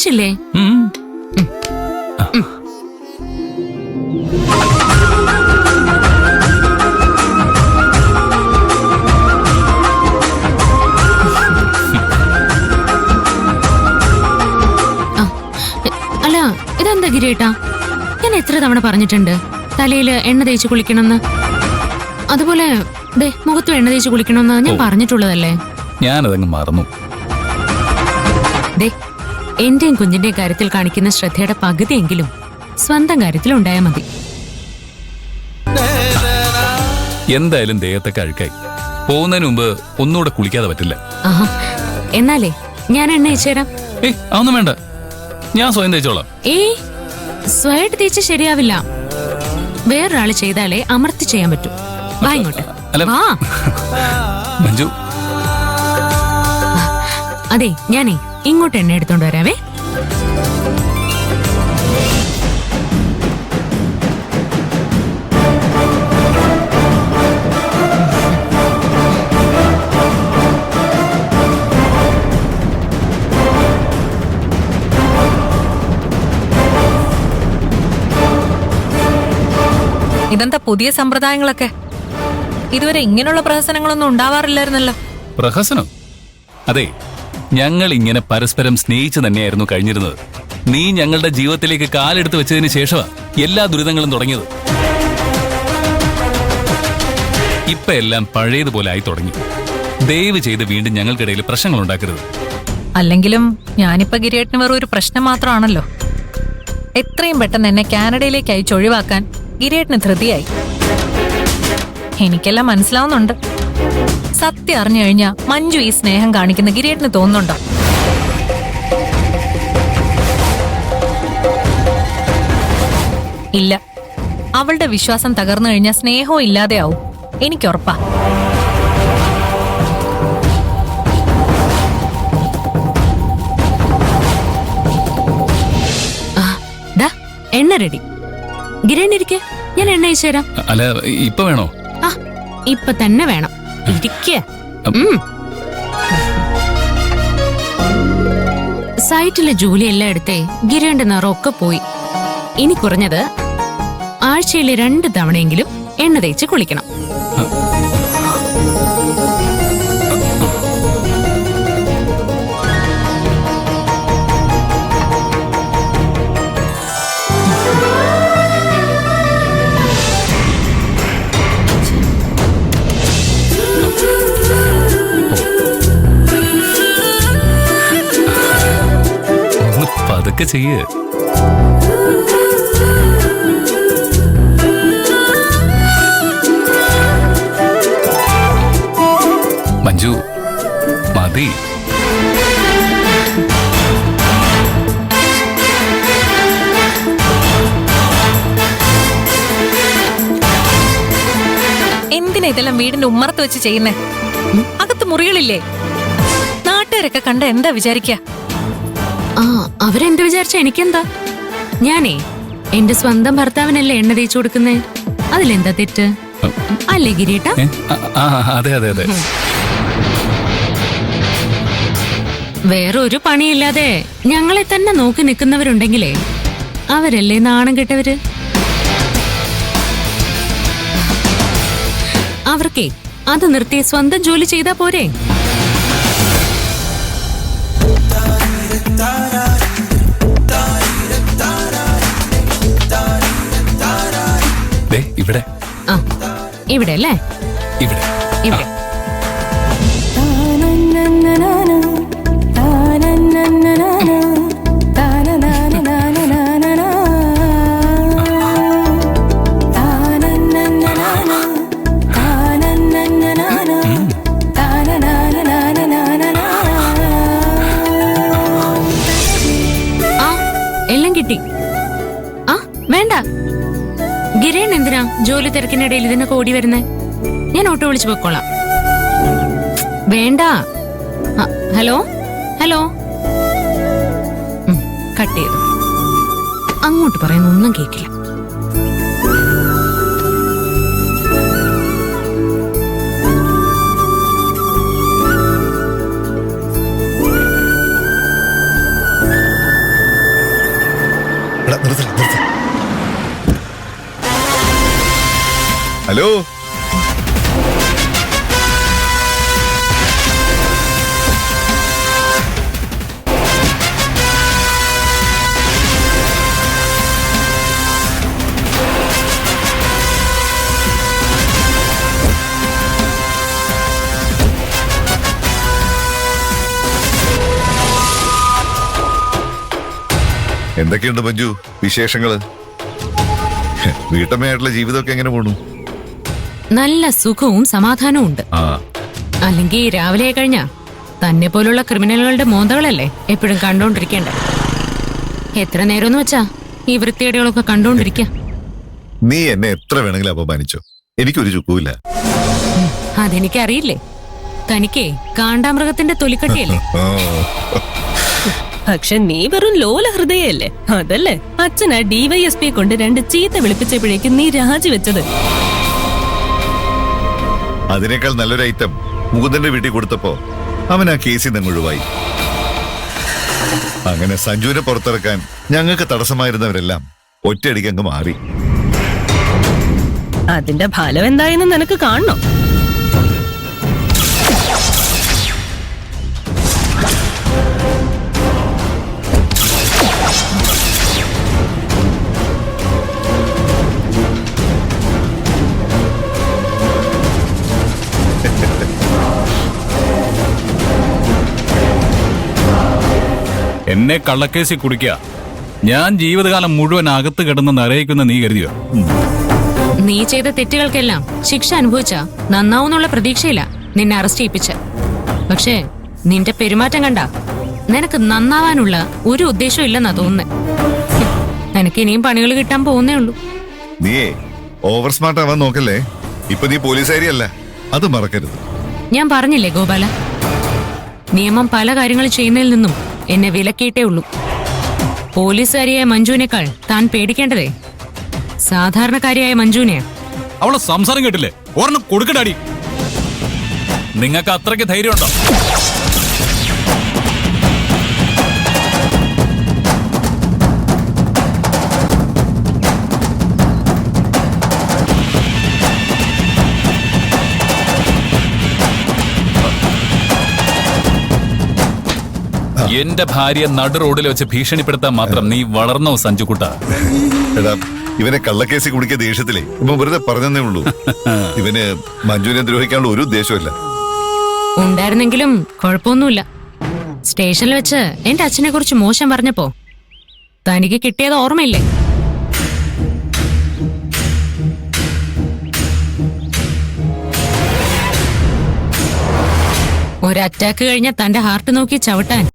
കഴിച്ചില്ലേ? അല്ല, ഇതെന്താ ഗിരിയേട്ടാ? ഞാൻ എത്ര തവണ പറഞ്ഞിട്ടുണ്ട് തലയില് എണ്ണ തേച്ച് കുളിക്കണമെന്ന്. അതുപോലെ മുഖത്തും എണ്ണ തേച്ച് കുളിക്കണമെന്ന് ഞാൻ പറഞ്ഞിട്ടുള്ളതല്ലേ? ഞാനതങ്ങ് മറന്നു. എന്റെയും കുഞ്ഞിന്റെയും കാര്യത്തിൽ കാണിക്കുന്ന ശ്രദ്ധയുടെ പകുതിയെങ്കിലും സ്വന്തം കാര്യത്തിൽ ഉണ്ടായാൽ മതി. എന്തായാലും ദേഹത്തൊക്കെ അഴുക്കായി. പോകുന്നതിന് മുമ്പ് ഒന്നുകൂടെ കുളിക്കാതെ പറ്റില്ല. എന്നാലേ ഞാൻ എണ്ണ തേച്ചുതരാം. അതൊന്നും വേണ്ട, ഞാൻ സ്വയം തേച്ചോളാം. സ്വയമായിട്ട് തേച്ച് ശരിയാവില്ല. വേറൊരാള് ചെയ്താലേ അമർത്തി ചെയ്യാൻ പറ്റൂ. വാ ഇങ്ങോട്ട്. മഞ്ജു, അതെ ഞാനേ ഇങ്ങോട്ട് എണ്ണ എടുത്തോണ്ട് വരാവേ. ഇതെന്താ പുതിയ സമ്പ്രദായങ്ങളൊക്കെ? ഇതുവരെ ഇങ്ങനെയുള്ള പ്രഹസനങ്ങളൊന്നും ഉണ്ടാവാറില്ലായിരുന്നല്ലോ. പ്രഹസനം? അതെ, ഞങ്ങൾ ഇങ്ങനെ പരസ്പരം സ്നേഹിച്ചു തന്നെയായിരുന്നു കഴിഞ്ഞിരുന്നത്. നീ ഞങ്ങളുടെ ജീവിതത്തിലേക്ക് കാലെടുത്ത് വെച്ചതിന് ശേഷമാണ് എല്ലാ ദുരിതങ്ങളും തുടങ്ങിയത്. ഇപ്പൊ എല്ലാം പഴയതുപോലെ ആയി തുടങ്ങി. ദയവ് ചെയ്ത് വീണ്ടും ഞങ്ങൾക്കിടയിൽ പ്രശ്നങ്ങൾ ഉണ്ടാക്കരുത്. അല്ലെങ്കിലും ഞാനിപ്പോ ഗിരിയേട്ടന് വെറും ഒരു പ്രശ്നം മാത്രമാണല്ലോ. എത്രയും പെട്ടെന്ന് എന്നെ കാനഡയിലേക്ക് അയച്ച് ഒഴിവാക്കാൻ ഗിരിയേട്ടന് ധൃതിയായി. എനിക്കെല്ലാം മനസ്സിലാവുന്നുണ്ട്. സത്യം അറിഞ്ഞു കഴിഞ്ഞാ മഞ്ജു ഈ സ്നേഹം കാണിക്കുന്ന ഗിരിയേട്ടന് തോന്നുന്നുണ്ടോ? ഇല്ല. അവളുടെ വിശ്വാസം തകർന്നു കഴിഞ്ഞാൽ സ്നേഹവും ഇല്ലാതെയാവും. എനിക്കുറപ്പാ. എണ്ണ റെഡി. ഗിരേണിരിക്കെ, ഞാൻ എണ്ണ അയച്ചു തരാം. അല്ല, ഇപ്പൊ വേണോ? ഇപ്പൊ തന്നെ വേണം. ഇരിക്ക. സൈറ്റിലെ ജോലിയെല്ലാം എടുത്തേ ഗിരേണ്ട നിറമൊക്കെ പോയി. ഇനി കുറഞ്ഞത് ആഴ്ചയിലെ 2 തവണയെങ്കിലും എണ്ണ തേച്ച് കുളിക്കണം. അതൊക്കെ ചെയ്യ്. മഞ്ജു, മതി. എന്തിനാ ഇതെല്ലാം വീടിന്റെ ഉമ്മറത്ത് വെച്ച് ചെയ്യുന്നേ? അകത്ത് മുറികളില്ലേ? നാട്ടുകാരൊക്കെ കണ്ട എന്താ വിചാരിക്ക? അവരെന്ത് വിചാരിച്ച എനിക്കെന്താ? ഞാനേ എന്റെ സ്വന്തം ഭർത്താവിനല്ലേ എണ്ണ തേച്ചു കൊടുക്കുന്നേ. അതിലെന്താ തെറ്റ്? അല്ലേ ഗിരീട്ടാ? അതെ അതെ അതെ. വേറൊരു പണിയില്ലാതെ ഞങ്ങളെ തന്നെ നോക്കി നിൽക്കുന്നവരുണ്ടെങ്കിലേ അവരല്ലേ നാണം കെട്ടവര്. അവർക്കേ അത് നിർത്തി സ്വന്തം ജോലി ചെയ്താ പോരെ? ഇവിടെ ഇവിടെ അല്ലേ? ഇവിടെ ഇവിടെ. എല്ലാം കിട്ടി. വേണ്ട ഗിരേൻ, എന്തിനാ ജോലി തിരക്കിനിടയിൽ ഇതിനൊക്കെ ഓടി വരുന്നേ? ഞാൻ ഓട്ടോ വിളിച്ചു പോയിക്കോളാം. വേണ്ട. Hello hello. കട്ട് ചെയ്തു. അങ്ങോട്ട് പറയുന്ന ഒന്നും കേൾക്കില്ല. ഹലോ. എന്തൊക്കെയുണ്ട് മഞ്ജു വിശേഷങ്ങള്? വീട്ടമ്മയായിട്ടുള്ള ജീവിതമൊക്കെ എങ്ങനെ പോണു? നല്ല സുഖവും സമാധാനവും ഉണ്ട്. ആ, അല്ലെങ്കിൽ രാവിലെ കഴിഞ്ഞാ തന്നെ പോലുള്ള ക്രിമിനലുകളുടെ മോന്തകളല്ലേ എപ്പോഴും കണ്ടോണ്ടിരിക്കേണ്ട. എത്ര നേരം വെച്ചാ ഈ വൃത്തികേടുകളൊക്കെ കണ്ടോണ്ടിരിക്ക. നീ എന്നെ എത്ര വേണമെങ്കിലും അപമാനിച്ചോ, എനിക്കൊരു ചുക്കുമില്ല. അതെനിക്കറിയില്ലേ. തനിക്കേ കാണ്ടാമൃഗത്തിന്റെ തൊലിക്കട്ടിയല്ലേ. ആ, പക്ഷെ നീ വെറും ലോല ഹൃദയല്ലേ, അതല്ലേ അച്ഛനാ DYSP കൊണ്ട് 2 ചീത്ത വിളിപ്പിച്ചപ്പോഴേക്കും നീ രാജിവെച്ചത്. അതിനേക്കാൾ നല്ലൊരു ഐറ്റം മുകുന്ദന്റെ വീട്ടിൽ കൊടുത്തപ്പോ അവൻ ആ കേസിൽ നിന്ന് ഒഴിവായി. അങ്ങനെ സഞ്ജുവിനെ പുറത്തിറക്കാൻ ഞങ്ങൾക്ക് തടസ്സമായിരുന്നവരെല്ലാം ഒറ്റയടിക്ക് അങ്ങ് മാറി. അതിന്റെ ഫലം എന്തായെന്ന് നിനക്ക് കാണണോ? എന്നെ കള്ളക്കേസിൽ കുടിക്കുക, ഞാൻ ജീവിതകാലം മുഴുവൻ അകത്ത് കിടന്ന് നരയിക്കുന്ന നീ കരുതിയോ? നീ ചെയ്ത തെറ്റുകൾക്കെല്ലാം ശിക്ഷ അനുഭവിച്ച നന്നാവുന്നുള്ള പ്രതീക്ഷയില്ല നിന്നെ അറസ്റ്റ് ചെയ്യിപ്പിച്ച. പക്ഷേ നിന്റെ പെരുമാറ്റം കണ്ട നിനക്ക് നന്നാവാനുള്ള ഒരു ഉദ്ദേശവും ഇല്ലെന്നാ തോന്നുന്നേ. നിനക്ക് ഇനിയും പണികൾ കിട്ടാൻ പോകുന്നേ ഉള്ളൂ. നീയേ ഓവർ സ്മാർട്ട് ആവാൻ നോക്കല്ലേ. ഇപ്പൊ നീ പോലീസുകാരിയല്ല, അത് മറക്കരുത്. ഞാൻ പറഞ്ഞില്ലേ ഗോപാല, നിയമം പല കാര്യങ്ങൾ ചെയ്യുന്നതിൽ നിന്നും എന്നെ വിലക്കിയിട്ടേ ഉള്ളൂ. പോലീസുകാരിയായ മഞ്ജുവിനേക്കാൾ താൻ പേടിക്കേണ്ടതേ സാധാരണക്കാരിയായ മഞ്ജുവിനെയാ. അവളെ സംസാരം കേട്ടില്ലേ? ഒരെണ്ണം കൊടുക്കടാടി. നിങ്ങൾക്ക് അത്രയ്ക്ക് ധൈര്യമുണ്ടോ? എന്റെ ഭാര്യ നടു റോഡിൽ വെച്ച് ഭീഷണിപ്പെടുത്താൻ മാത്രം നീ വളർന്നോ സഞ്ജുക്കുട്ട? എടാ, ഇവനെ കള്ളക്കേസിൽ കുടിക്കിയ ദേഷ്യത്തിലേ ഇവൻ വെറുതെ പറഞ്ഞതേ ഉള്ളൂ. ഇവന് മഞ്ജുവിനെ ദ്രോഹിക്കാനുള്ള ഒരു ഉദ്ദേശമില്ല. ഉണ്ടായിരുന്നെങ്കിലും കുഴപ്പമൊന്നുമില്ല. സ്റ്റേഷനിൽ വെച്ച് എന്റെ അച്ഛനെ കുറിച്ച് മോശം പറഞ്ഞപ്പോ തനിക്ക് കിട്ടിയത് ഓർമ്മയില്ലേ? ഒരു അറ്റാക്ക് കഴിഞ്ഞ തന്റെ ഹാർട്ട് നോക്കി ചവിട്ടാൻ